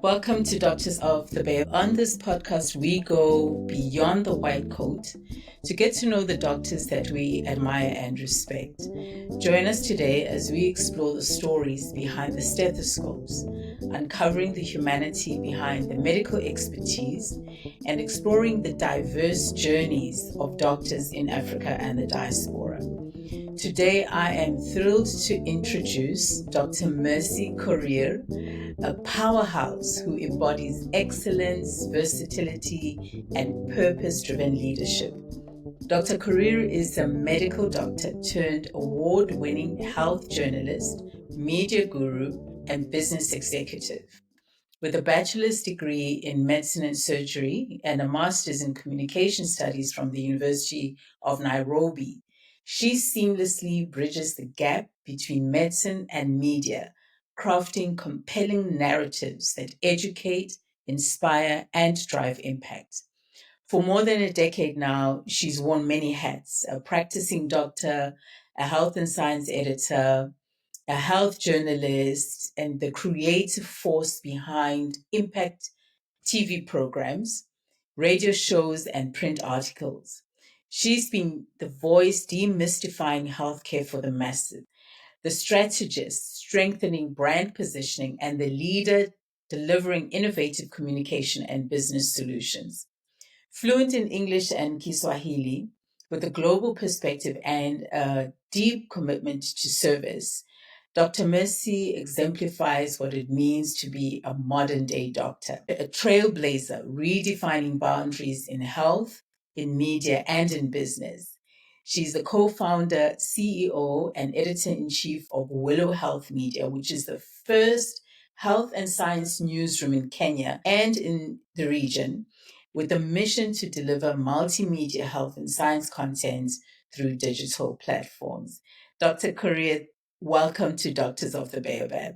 Welcome to Doctors of the Bay. On this podcast, we go beyond the white coat to get to know the doctors that we admire and respect. Join us today as we explore the stories behind the stethoscopes, uncovering the humanity behind the medical expertise, and exploring the diverse journeys of doctors in Africa and the diaspora. Today, I am thrilled to introduce Dr. Mercy Korir, a powerhouse who embodies excellence, versatility, and purpose driven leadership. Dr. Korir is a medical doctor turned award winning health journalist, media guru, and business executive. With a bachelor's degree in medicine and surgery and a master's in communication studies from the University of Nairobi, she seamlessly bridges the gap between medicine and media, crafting compelling narratives that educate, inspire, and drive impact. For more than a decade now, she's worn many hats: a practicing doctor, a health and science editor, a health journalist, and the creative force behind Impact TV programs, radio shows, and print articles. She's been the voice demystifying healthcare for the masses, the strategist strengthening brand positioning, and the leader delivering innovative communication and business solutions. Fluent in English and Kiswahili, with a global perspective and a deep commitment to service, Dr. Mercy exemplifies what it means to be a modern day doctor, a trailblazer redefining boundaries in health, in media, and in business. She's the co founder, CEO, and editor in chief of Willow Health Media, which is the first health and science newsroom in Kenya and in the region, with a mission to deliver multimedia health and science content through digital platforms. Dr. Korir, welcome to Doctors of the Baobab.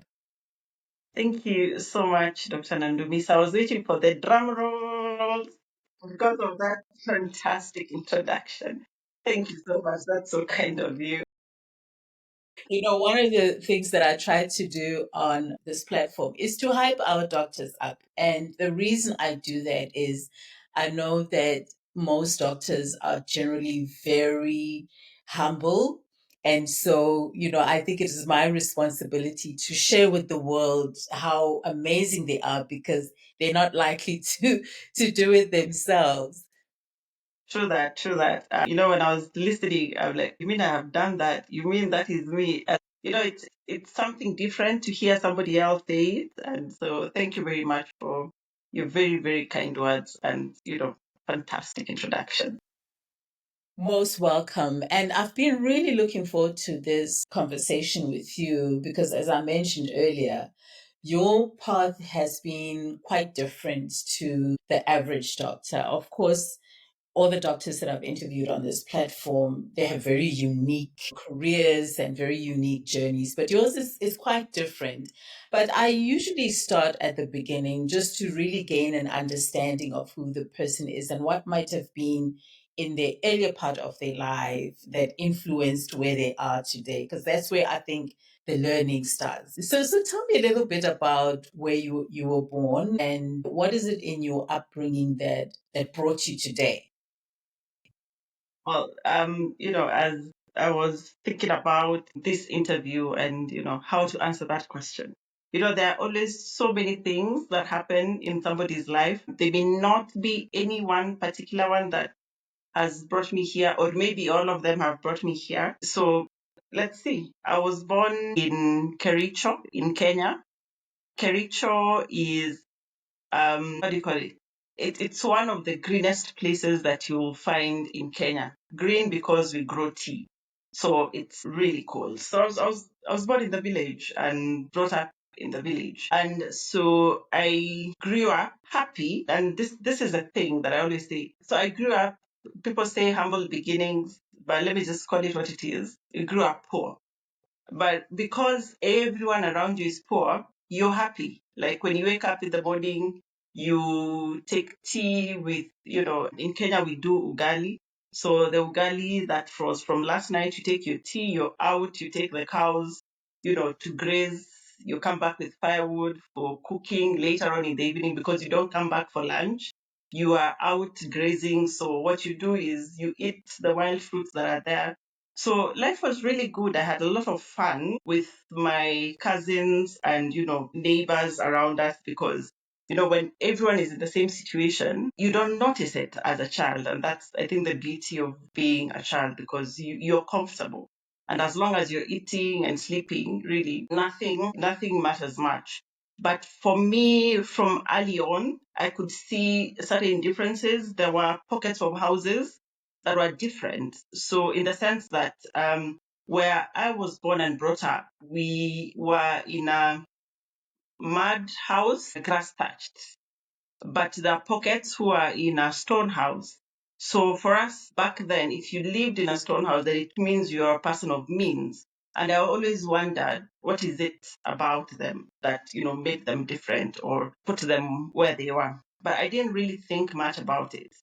Thank you so much, Dr. Nandumis. I was waiting for the drum rolls because of that fantastic introduction. Thank you so much. That's so kind of you. You know, one of the things that I try to do on this platform is to hype our doctors up. And the reason I do that is I know that most doctors are generally very humble. And so, I think it is my responsibility to share with the world how amazing they are because they're not likely to do it themselves. True that, true that. When I was listening, I was like, you mean I have done that? You mean that is me? And, it's something different to hear somebody else say it. And so thank you very much for your very, very kind words and, fantastic introduction. Most welcome. And I've been really looking forward to this conversation with you because, as I mentioned earlier, your path has been quite different to the average doctor. Of course, all the doctors that I've interviewed on this platform, they have very unique careers and very unique journeys, but yours is quite different. But I usually start at the beginning just to really gain an understanding of who the person is and what might have been in the earlier part of their life that influenced where they are today, because that's where I think the learning starts. So tell me a little bit about where you were born and what is it in your upbringing that brought you today? Well, as I was thinking about this interview and, how to answer that question, there are always so many things that happen in somebody's life. They may not be any one particular one that has brought me here, or maybe all of them have brought me here. So let's see. I was born in Kericho in Kenya. Kericho is what do you call it? It's one of the greenest places that you'll find in Kenya. Green because we grow tea. So it's really cool. So I was born in the village and brought up in the village. And so I grew up happy. And this is a thing that I always say. So I grew up, people say humble beginnings, but let me just call it what it is. I grew up poor. But because everyone around you is poor, you're happy. Like when you wake up in the morning, you take tea with, in Kenya we do ugali. So the ugali that was from last night, you take your tea, you're out, you take the cows, to graze. you come back with firewood for cooking later on in the evening because you don't come back for lunch. You are out grazing. So what you do is you eat the wild fruits that are there. So life was really good. I had a lot of fun with my cousins and, neighbors around us because, when everyone is in the same situation, you don't notice it as a child. And that's, I think, the beauty of being a child because you're comfortable. And as long as you're eating and sleeping, really nothing matters much. But for me, from early on, I could see certain differences. There were pockets of houses that were different. So in the sense that where I was born and brought up, we were in a mud house, grass thatched, but there are pockets who are in a stone house. So for us back then, if you lived in a stone house, then it means you're a person of means. And I always wondered, what is it about them that, made them different or put them where they were? But I didn't really think much about it.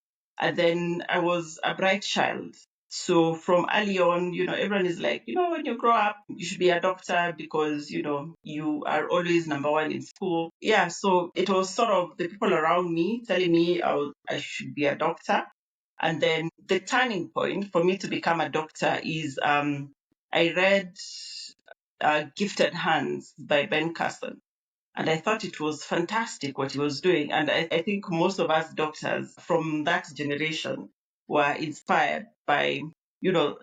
And then I was a bright child. So from early on, everyone is like, when you grow up, you should be a doctor because, you are always number one in school. Yeah, so it was sort of the people around me telling me I should be a doctor. And then the turning point for me to become a doctor is I read Gifted Hands by Ben Carson. And I thought it was fantastic what he was doing. And I think most of us doctors from that generation were inspired by,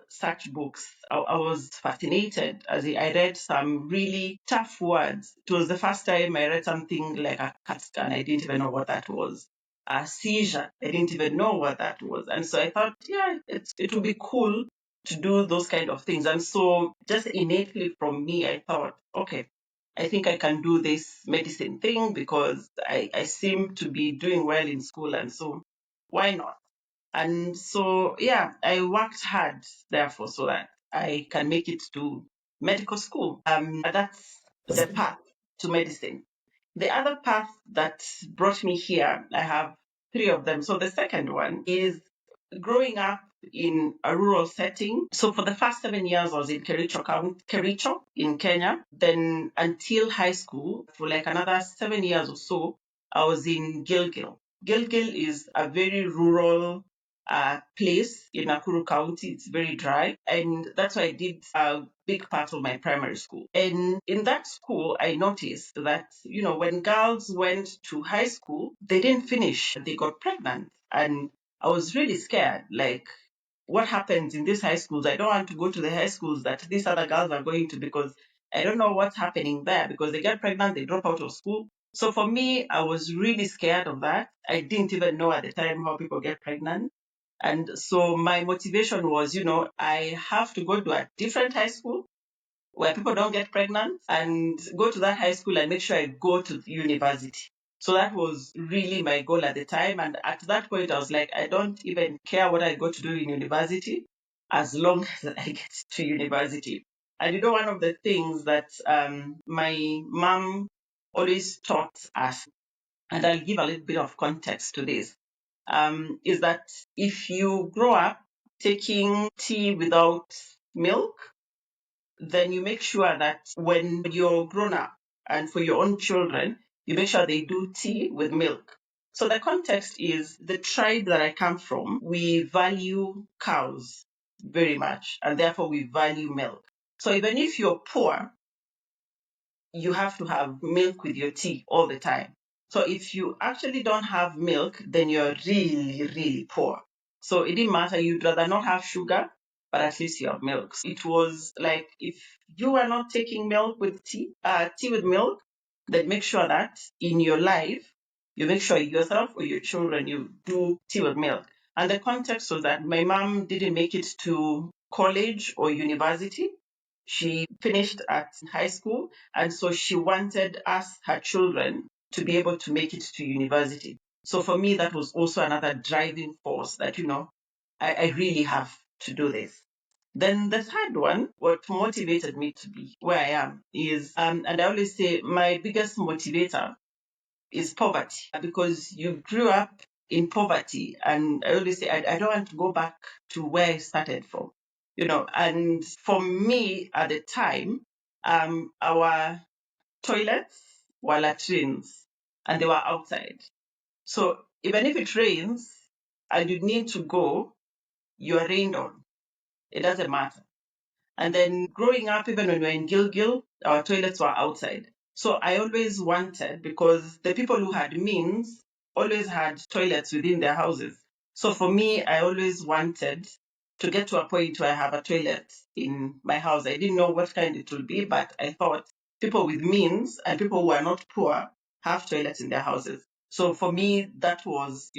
such books. I was fascinated as I read some really tough words. It was the first time I read something like a CAT scan. I didn't even know what that was. A seizure. I didn't even know what that was. And so I thought, yeah, it would be cool to do those kind of things. And so just innately from me, I thought, okay, I think I can do this medicine thing because I seem to be doing well in school. And so why not? And so, yeah, I worked hard, therefore, so that I can make it to medical school. That's the path to medicine. The other path that brought me here, I have three of them. So the second one is growing up in a rural setting. So for the first 7 years, I was in Kericho in Kenya. Then until high school, for like another 7 years or so, I was in Gilgil. Gilgil is a very rural place in Nakuru County. It's very dry. And that's why I did a big part of my primary school. And in that school, I noticed that, when girls went to high school, they didn't finish. They got pregnant. And I was really scared. Like, what happens in these high schools? I don't want to go to the high schools that these other girls are going to because I don't know what's happening there because they get pregnant, they drop out of school. So for me, I was really scared of that. I didn't even know at the time how people get pregnant. And so my motivation was, I have to go to a different high school where people don't get pregnant and go to that high school and make sure I go to university. So that was really my goal at the time. And at that point, I was like, I don't even care what I go to do in university as long as I get to university. And one of the things that my mom always taught us, and I'll give a little bit of context to this, is that if you grow up taking tea without milk, then you make sure that when you're grown up and for your own children, you make sure they do tea with milk. So the context is the tribe that I come from, we value cows very much, and therefore we value milk. So even if you're poor, you have to have milk with your tea all the time. So if you actually don't have milk, then you're really, really poor. So it didn't matter. You'd rather not have sugar, but at least you have milk. So it was like if you are not taking milk with tea with milk, then make sure that in your life, you make sure yourself or your children, you do tea with milk. And the context was that my mom didn't make it to college or university. She finished at high school, and so she wanted us, her children, to be able to make it to university. So for me, that was also another driving force that, I really have to do this. Then the third one, what motivated me to be where I am is, and I always say my biggest motivator is poverty because you grew up in poverty. And I always say, I don't want to go back to where I started from, and for me at the time, our toilets were latrines and they were outside. So even if it rains and you need to go, you are rained on. It doesn't matter. And then growing up, even when we were in Gilgil, our toilets were outside. So I always wanted, because the people who had means always had toilets within their houses. So for me, I always wanted to get to a point where I have a toilet in my house. I didn't know what kind it would be, but I thought people with means and people who are not poor have toilets in their houses. So for me, that was,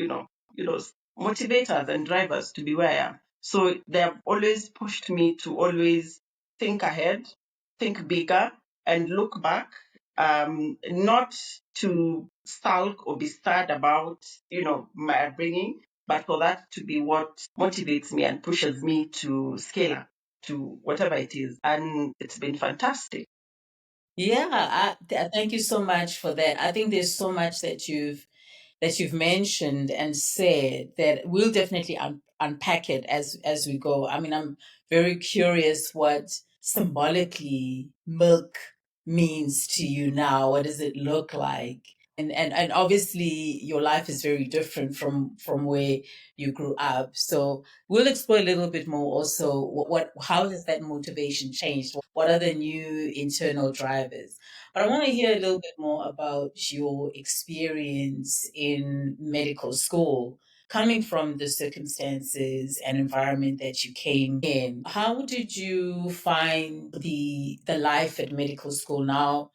motivators and drivers to be where I am. So they have always pushed me to always think ahead, think bigger, and look back. Not to sulk or be sad about, my upbringing, but for that to be what motivates me and pushes me to scale up to whatever it is. And it's been fantastic. Yeah, thank you so much for that. I think there's so much that you've mentioned and said that we'll definitely unpack it as we go. I mean, I'm very curious what symbolically milk means to you now. What does it look like? And obviously your life is very different from where you grew up. So we'll explore a little bit more also what how has that motivation changed? What are the new internal drivers? But I want to hear a little bit more about your experience in medical school, coming from the circumstances and environment that you came in. How did you find the life at medical school now?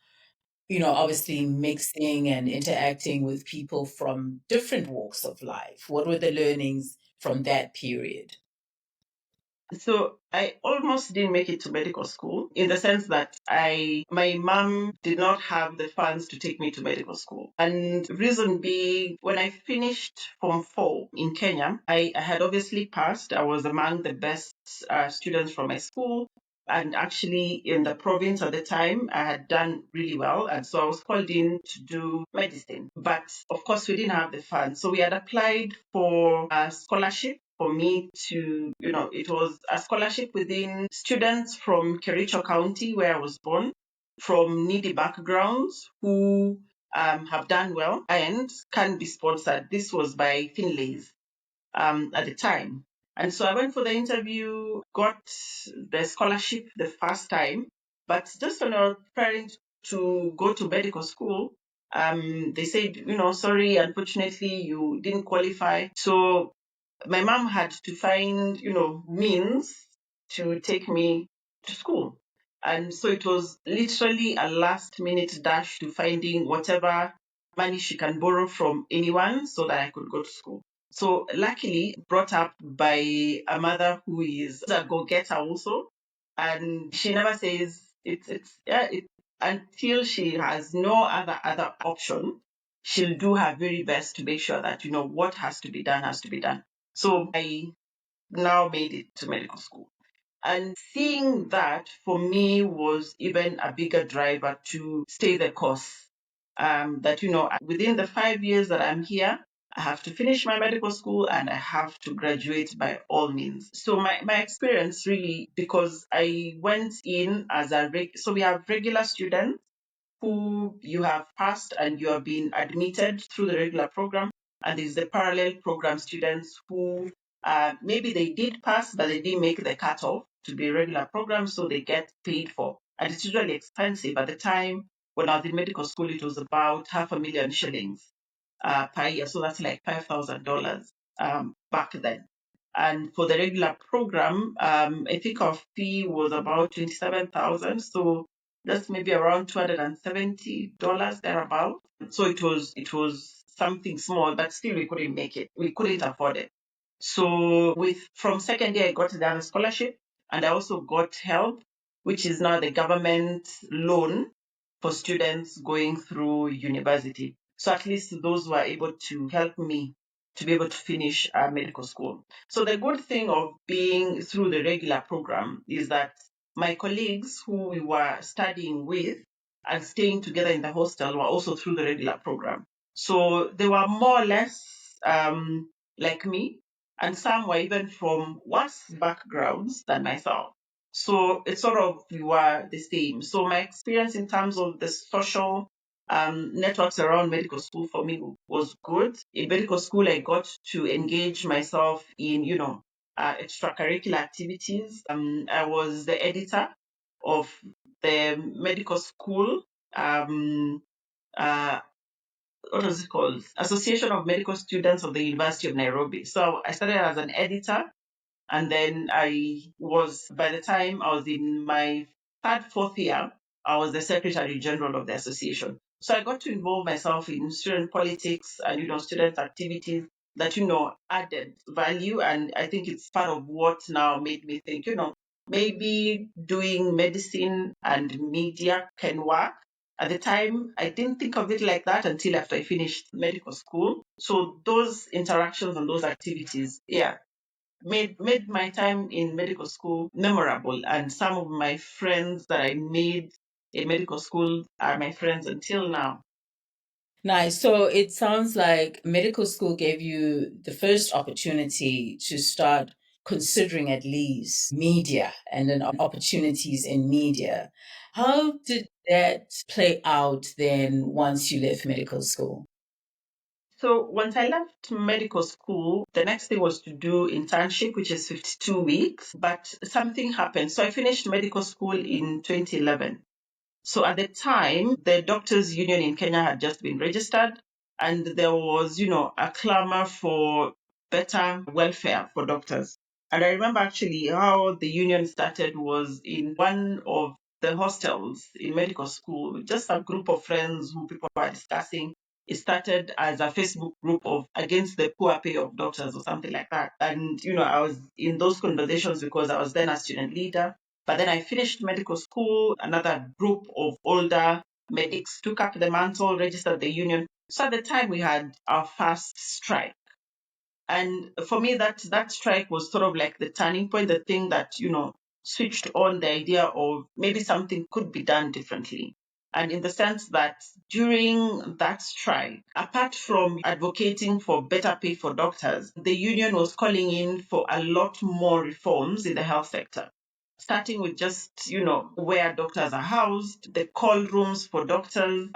Obviously mixing and interacting with people from different walks of life. What were the learnings from that period? So I almost didn't make it to medical school, in the sense that my mom did not have the funds to take me to medical school. And reason being, when I finished Form 4 in Kenya, I had obviously passed. I was among the best students from my school. And actually, in the province at the time, I had done really well. And so I was called in to do medicine. But of course, we didn't have the funds. So we had applied for a scholarship for me to, it was a scholarship within students from Kericho County, where I was born, from needy backgrounds who have done well and can be sponsored. This was by Finlay's at the time. And so I went for the interview, got the scholarship the first time, but just when I was preparing to go to medical school, they said, sorry, unfortunately, you didn't qualify. So my mom had to find, means to take me to school. And so it was literally a last minute dash to finding whatever money she can borrow from anyone so that I could go to school. So luckily brought up by a mother who is a go-getter also. And she never says until she has no other option, she'll do her very best to make sure that, what has to be done has to be done. So I now made it to medical school. And seeing that for me was even a bigger driver to stay the course. That, within the 5 years that I'm here, I have to finish my medical school and I have to graduate by all means. So my experience really, because I went in as so we have regular students who you have passed and you have been admitted through the regular program. And there's the parallel program students who maybe they did pass, but they didn't make the cutoff to be a regular program, so they get paid for. And it's usually expensive. At the time when I was in medical school, it was about 500,000 shillings per year. So that's like $5,000 back then. And for the regular program, I think our fee was about 27,000. So that's maybe around $270 thereabout. So it was something small, but still we couldn't make it. We couldn't afford it. So from second year I got the other scholarship, and I also got help, which is now the government loan for students going through university. So at least those were able to help me to be able to finish medical school. So the good thing of being through the regular program is that my colleagues who we were studying with and staying together in the hostel were also through the regular program. So they were more or less like me, and some were even from worse backgrounds than myself. So it's sort of we were the same. So my experience in terms of the social networks around medical school for me was good. In medical school, I got to engage myself in, extracurricular activities. I was the editor of the medical school. Um, uh, what was it called? Association of Medical Students of the University of Nairobi. So I started as an editor, and then by the time I was in my third, fourth year, I was the Secretary General of the association. So I got to involve myself in student politics and, student activities that, added value. And I think it's part of what now made me think, maybe doing medicine and media can work. At the time, I didn't think of it like that until after I finished medical school. So those interactions and those activities, yeah, made my time in medical school memorable. And some of my friends that I made in medical school are my friends until now. Nice. So it sounds like medical school gave you the first opportunity to start considering at least media and then opportunities in media. How did that play out then once you left medical school? So once I left medical school, the next thing was to do internship, which is 52 weeks. But something happened. So I finished medical school in 2011. So at the time, the doctors' union in Kenya had just been registered, and there was, a clamor for better welfare for doctors. And I remember actually how the union started was in one of the hostels in medical school, just a group of friends who people were discussing. It started as a Facebook group of against the poor pay of doctors or something like that. And, I was in those conversations because I was then a student leader. But then I finished medical school. Another group of older medics took up the mantle, registered the union. So at the time, we had our first strike. And for me, that strike was sort of like the turning point, the thing that, switched on the idea of maybe something could be done differently. And in the sense that during that strike, apart from advocating for better pay for doctors, the union was calling in for a lot more reforms in the health sector, starting with just, where doctors are housed, the call rooms for doctors,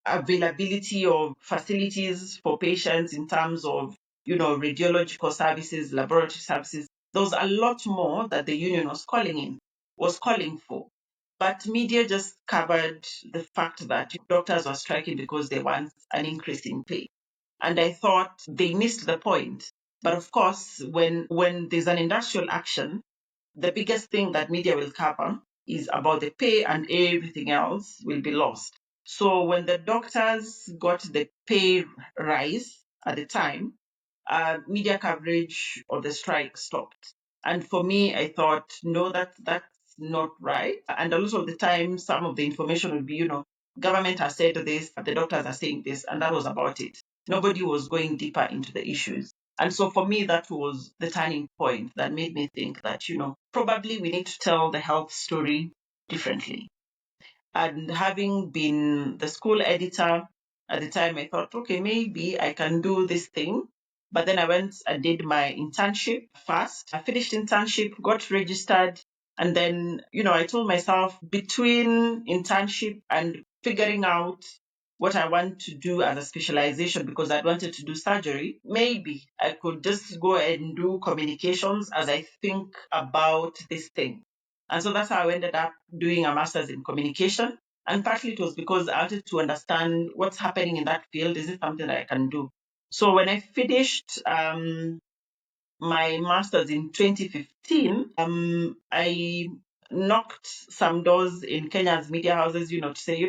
availability of facilities for patients in terms of, radiological services, laboratory services. There was a lot more that the union was calling for. But media just covered the fact that doctors were striking because they want an increase in pay. And I thought they missed the point. But of course, when there's an industrial action, the biggest thing that media will cover is about the pay, and everything else will be lost. So when the doctors got the pay rise at the time, media coverage of the strike stopped. And for me, I thought, no, that's not right. And a lot of the time, some of the information would be, government has said this, the doctors are saying this, and that was about it. Nobody was going deeper into the issues. And so for me, that was the turning point that made me think that, probably we need to tell the health story differently. And having been the school editor at the time, I thought, okay, maybe I can do this thing. But then I went and did my internship first. I finished internship, got registered. And then, I told myself between internship and figuring out what I want to do as a specialization, because I wanted to do surgery, maybe I could just go and do communications as I think about this thing. And so that's how I ended up doing a master's in communication. And partly it was because I wanted to understand what's happening in that field. Is it something that I can do? So when I finished my master's in 2015, I knocked some doors in Kenya's media houses, to say,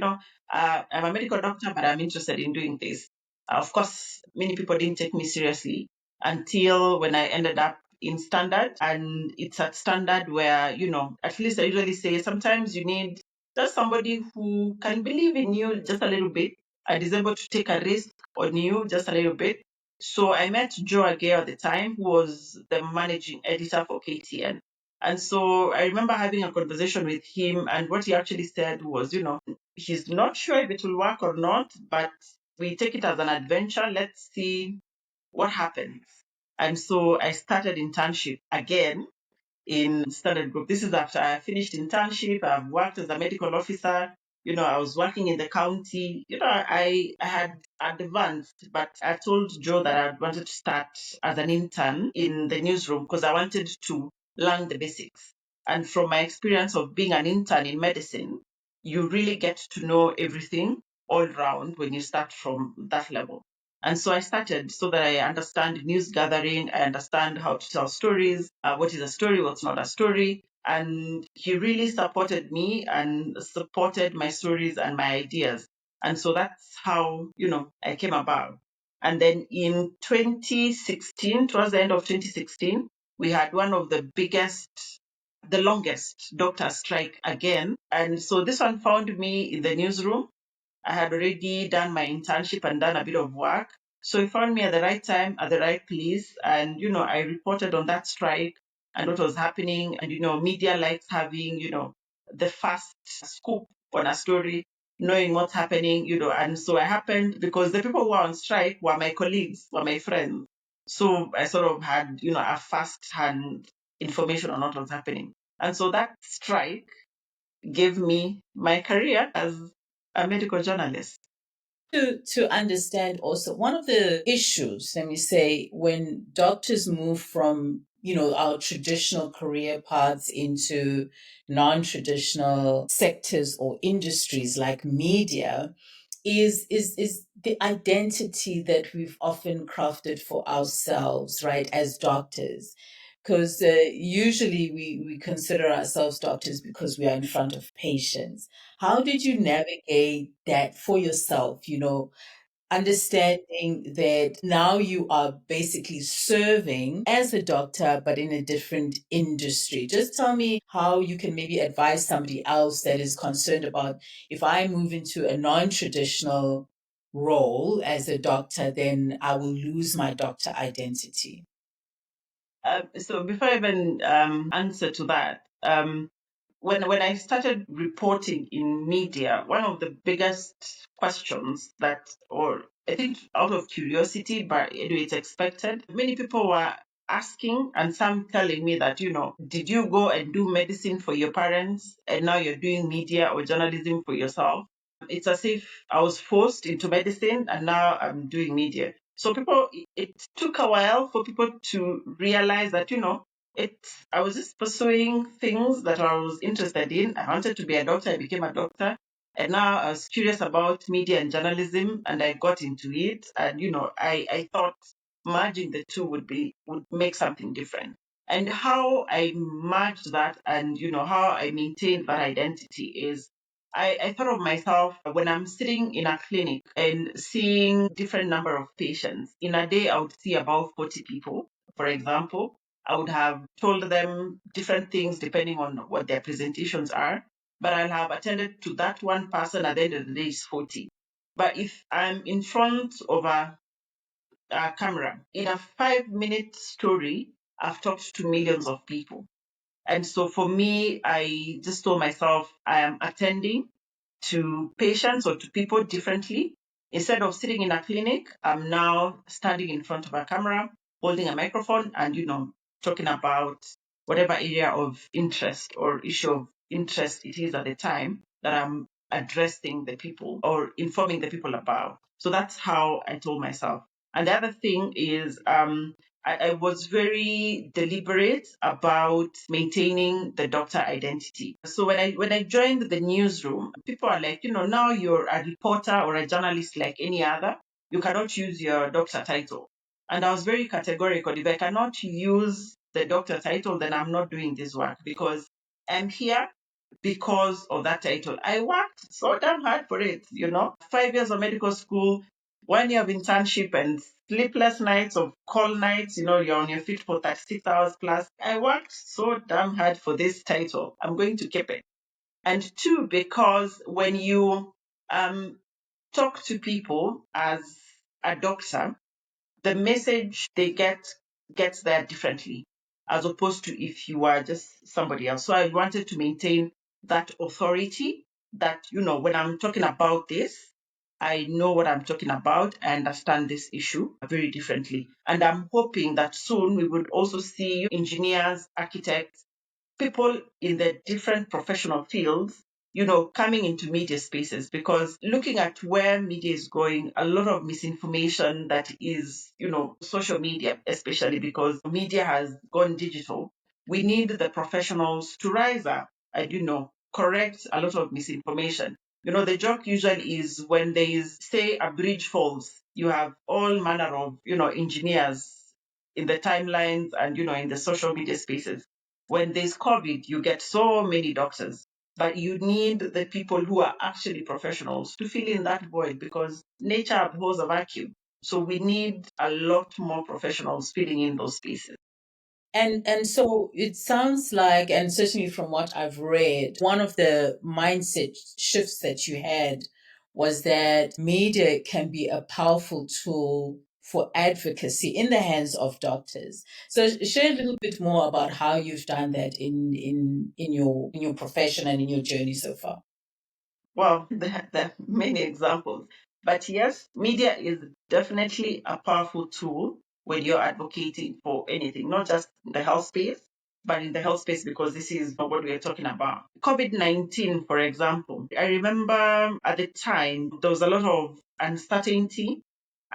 I'm a medical doctor, but I'm interested in doing this. Of course, many people didn't take me seriously until when I ended up in Standard. And it's at Standard where, at least I usually say sometimes you need just somebody who can believe in you just a little bit and is able to take a risk on you just a little bit. So I met Joe Ageo at the time, who was the managing editor for KTN. And so I remember having a conversation with him, and what he actually said was, he's not sure if it will work or not, but we take it as an adventure. Let's see what happens. And so I started internship again. in Standard Group. This is after I finished internship. I've worked as a medical officer. I was working in the county. I had advanced, but I told Joe that I wanted to start as an intern in the newsroom because I wanted to learn the basics. And from my experience of being an intern in medicine, you really get to know everything all round when you start from that level. And so I started so that I understand news gathering, I understand how to tell stories, what is a story, what's not a story. And he really supported me and supported my stories and my ideas. And so that's how, I came about. And then in 2016, towards the end of 2016, we had one of the longest doctor strike again. And so this one found me in the newsroom. I had already done my internship and done a bit of work. So he found me at the right time, at the right place. And, I reported on that strike and what was happening. And, media likes having, the fast scoop on a story, knowing what's happening, And so I happened because the people who were on strike were my colleagues, were my friends. So I sort of had, a first hand information on what was happening. And so that strike gave me my career as a medical journalist. To understand also one of the issues, let me say, when doctors move from our traditional career paths into non-traditional sectors or industries like media is the identity that we've often crafted for ourselves, right, as doctors. Because usually we consider ourselves doctors because we are in front of patients. How did you navigate that for yourself? Understanding that now you are basically serving as a doctor, but in a different industry. Just tell me how you can maybe advise somebody else that is concerned about, if I move into a non traditional role as a doctor, then I will lose my doctor identity. So before I even answer to that, when I started reporting in media, one of the biggest questions that, or I think out of curiosity, but anyway, it's expected, many people were asking and some telling me that, did you go and do medicine for your parents and now you're doing media or journalism for yourself? It's as if I was forced into medicine and now I'm doing media. So it took a while for people to realize that, I was just pursuing things that I was interested in. I wanted to be a doctor. I became a doctor. And now I was curious about media and journalism and I got into it. And, I thought merging the two would make something different. And how I merged that and, how I maintained that identity is I thought of myself when I'm sitting in a clinic and seeing different number of patients. In a day, I would see about 40 people, for example. I would have told them different things depending on what their presentations are, but I'll have attended to that one person at the end of the day is 40. But if I'm in front of a camera, in a 5-minute story, I've talked to millions of people. And so for me, I just told myself I am attending to patients or to people differently. Instead of sitting in a clinic, I'm now standing in front of a camera, holding a microphone, and talking about whatever area of interest or issue of interest it is at the time that I'm addressing the people or informing the people about. So that's how I told myself. And the other thing is, I was very deliberate about maintaining the doctor identity. So when I joined the newsroom, people are like, now you're a reporter or a journalist like any other. You cannot use your doctor title. And I was very categorical. If I cannot use the doctor title, then I'm not doing this work because I'm here because of that title. I worked so damn hard for it, 5 years of medical school, 1 year of internship and sleepless nights of call nights, you're on your feet for 36 hours plus. I worked so damn hard for this title. I'm going to keep it. And two, because when you talk to people as a doctor, the message they gets there differently as opposed to if you are just somebody else. So I wanted to maintain that authority that, when I'm talking about this, I know what I'm talking about. I understand this issue very differently. And I'm hoping that soon we would also see engineers, architects, people in the different professional fields, coming into media spaces, because looking at where media is going, a lot of misinformation that is, social media, especially because media has gone digital. We need the professionals to rise up and, correct a lot of misinformation. The joke usually is when there is, say, a bridge falls, you have all manner of, engineers in the timelines and, in the social media spaces. When there's COVID, you get so many doctors, but you need the people who are actually professionals to fill in that void, because nature abhors a vacuum. So we need a lot more professionals filling in those spaces. And so it sounds like, and certainly from what I've read, one of the mindset shifts that you had was that media can be a powerful tool for advocacy in the hands of doctors. So share a little bit more about how you've done that in your profession and in your journey so far. Well, there are many examples. But yes, media is definitely a powerful tool when you're advocating for anything, not just in the health space, but in the health space, because this is what we're talking about. COVID-19, for example, I remember at the time there was a lot of uncertainty,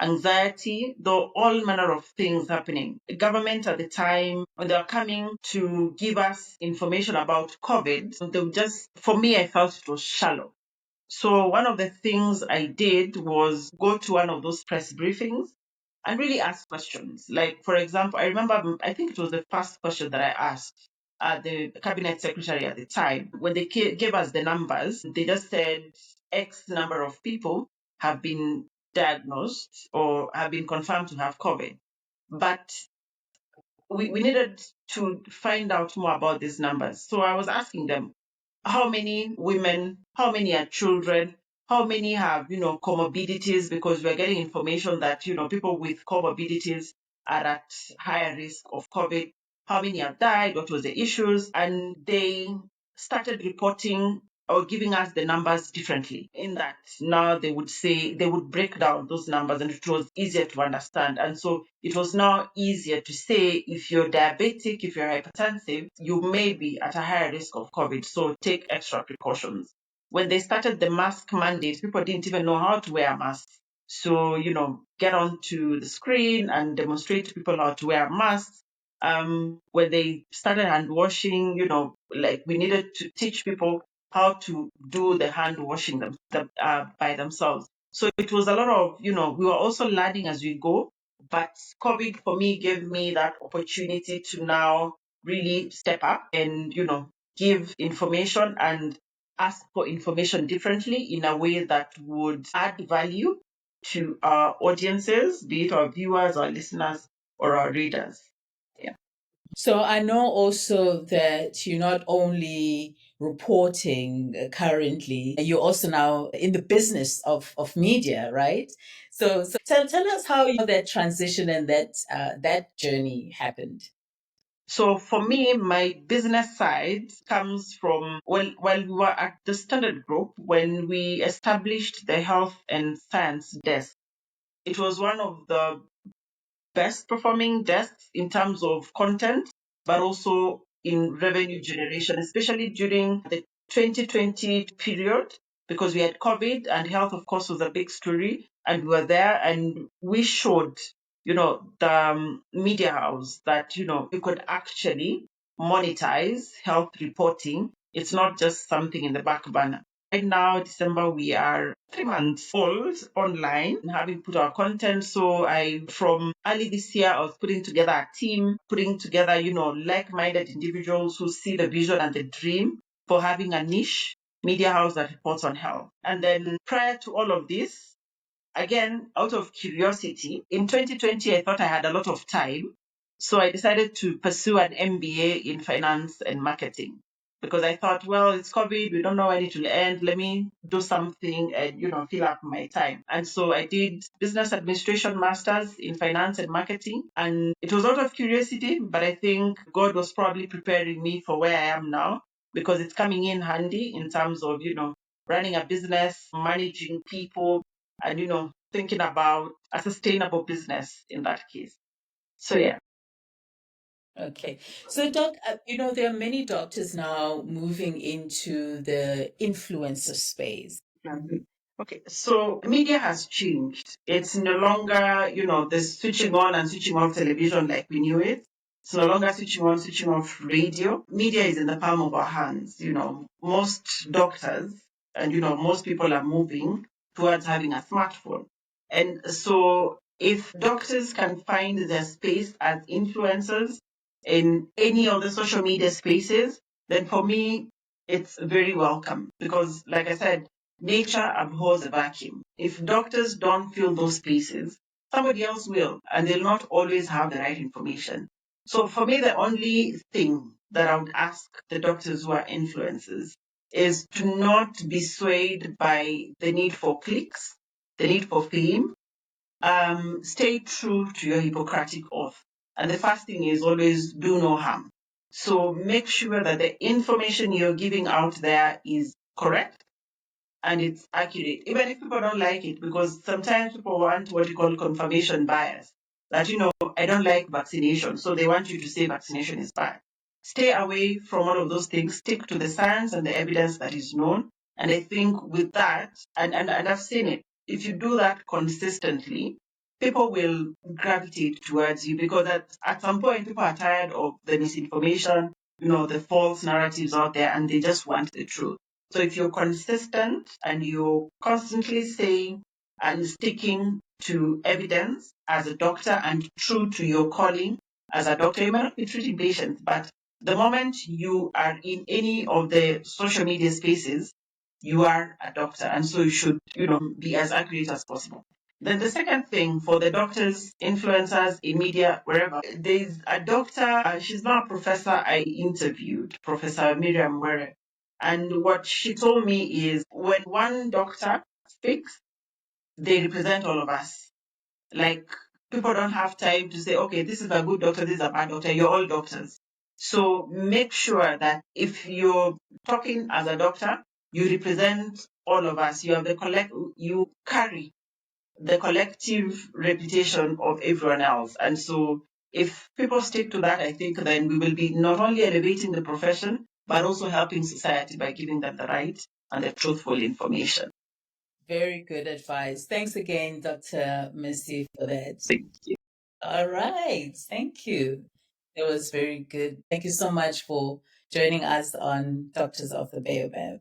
anxiety, though all manner of things happening. The government at the time, when they were coming to give us information about COVID, they would just, for me, I felt it was shallow. So one of the things I did was go to one of those press briefings and really ask questions. Like, for example, I remember, I think it was the first question that I asked the cabinet secretary at the time. When they gave us the numbers, they just said X number of people have been diagnosed or have been confirmed to have COVID. But we needed to find out more about these numbers. So I was asking them, how many women, how many are children, how many have, comorbidities, because we're getting information that, people with comorbidities are at higher risk of COVID. How many have died? What was the issues? And they started reporting or giving us the numbers differently. In that, now they would say, they would break down those numbers and it was easier to understand. And so it was now easier to say, if you're diabetic, if you're hypertensive, you may be at a higher risk of COVID. So take extra precautions. When they started the mask mandate, people didn't even know how to wear masks. So, get onto the screen and demonstrate to people how to wear masks. When they started hand washing, like we needed to teach people how to do the hand washing by themselves. So it was a lot of, we were also learning as we go. But COVID for me gave me that opportunity to now really step up and, give information and ask for information differently in a way that would add value to our audiences, be it our viewers, our listeners, or our readers. Yeah. So I know also that you're not only reporting currently, you're also now in the business of media, right? So tell us how that transition and that journey happened. So for me, my business side comes from, well, while we were at the Standard Group, when we established the Health and Science Desk, it was one of the best performing desks in terms of content, but also in revenue generation, especially during the 2020 period, because we had COVID and health, of course, was a big story. And we were there and we showed, the media house that, you could actually monetize health reporting. It's not just something in the back burner. Right now, December, we are 3 months old online, having put our content. So from early this year, I was putting together a team, putting together, like-minded individuals who see the vision and the dream for having a niche media house that reports on health. And then prior to all of this, again, out of curiosity, in 2020, I thought I had a lot of time. So I decided to pursue an MBA in finance and marketing because I thought, well, it's COVID. We don't know when it will end. Let me do something and, fill up my time. And so I did business administration masters in finance and marketing. And it was out of curiosity, but I think God was probably preparing me for where I am now because it's coming in handy in terms of, running a business, managing people, and thinking about a sustainable business in that case. So yeah. Okay. So, Doc, there are many doctors now moving into the influencer space. Mhm. Okay, so media has changed. It's no longer, the switching on and switching off television like we knew it. It's no longer switching on, switching off radio. Media is in the palm of our hands. Most doctors and, most people are moving towards having a smartphone. And so if doctors can find their space as influencers in any of the social media spaces, then for me, it's very welcome because, like I said, nature abhors a vacuum. If doctors don't fill those spaces, somebody else will, and they'll not always have the right information. So, for me, the only thing that I would ask the doctors who are influencers is to not be swayed by the need for clicks, the need for fame. Stay true to your Hippocratic oath. And the first thing is always do no harm. So make sure that the information you're giving out there is correct and it's accurate, even if people don't like it, because sometimes people want what you call confirmation bias. That, I don't like vaccination, so they want you to say vaccination is bad. Stay away from all of those things, stick to the science and the evidence that is known. And I think with that, and I've seen it, if you do that consistently, people will gravitate towards you because at some point people are tired of the misinformation, the false narratives out there, and they just want the truth. So if you're consistent and you're constantly saying and sticking to evidence as a doctor and true to your calling as a doctor, you may not be treating patients, but the moment you are in any of the social media spaces, you are a doctor. And so you should, be as accurate as possible. Then the second thing for the doctors, influencers in media, wherever, there's a doctor, she's not a professor I interviewed, Professor Miriam Were. And what she told me is when one doctor speaks, they represent all of us. Like people don't have time to say, okay, this is a good doctor, this is a bad doctor. You're all doctors. So make sure that if you're talking as a doctor, you represent all of us. You have you carry the collective reputation of everyone else. And so if people stick to that, I think then we will be not only elevating the profession, but also helping society by giving them the right and the truthful information. Very good advice. Thanks again, Dr. Missy, for that. Thank you. All right. Thank you. It was very good. Thank you so much for joining us on Doctors of the Baobab.